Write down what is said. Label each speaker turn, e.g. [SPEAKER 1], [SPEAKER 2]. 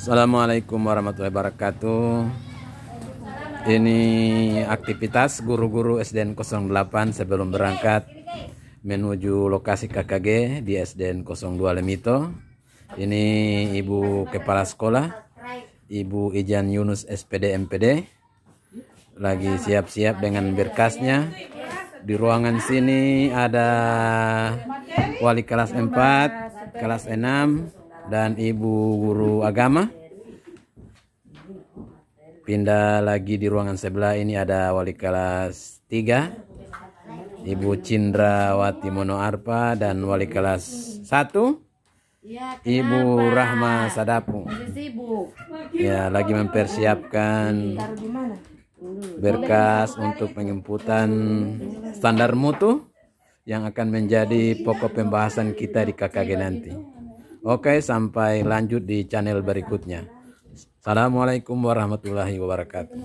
[SPEAKER 1] Assalamualaikum warahmatullahi wabarakatuh. Ini aktivitas guru-guru SDN 08 sebelum berangkat menuju lokasi KKG di SDN 02 Lemito. Ini Ibu Kepala Sekolah, Ibu Ijan Yunus SPD MPD, lagi siap-siap dengan berkasnya. Di ruangan sini ada wali kelas 4, kelas 6, dan ibu guru agama. Pindah lagi di ruangan sebelah ini ada wali kelas 3, Ibu Cindrawati Monoarpa, dan wali kelas 1, Ibu Rahma Sadapu. Ya, lagi mempersiapkan berkas untuk penjemputan standar mutu yang akan menjadi pokok pembahasan kita di KKG nanti. Oke, sampai lanjut di channel berikutnya. Assalamualaikum warahmatullahi wabarakatuh.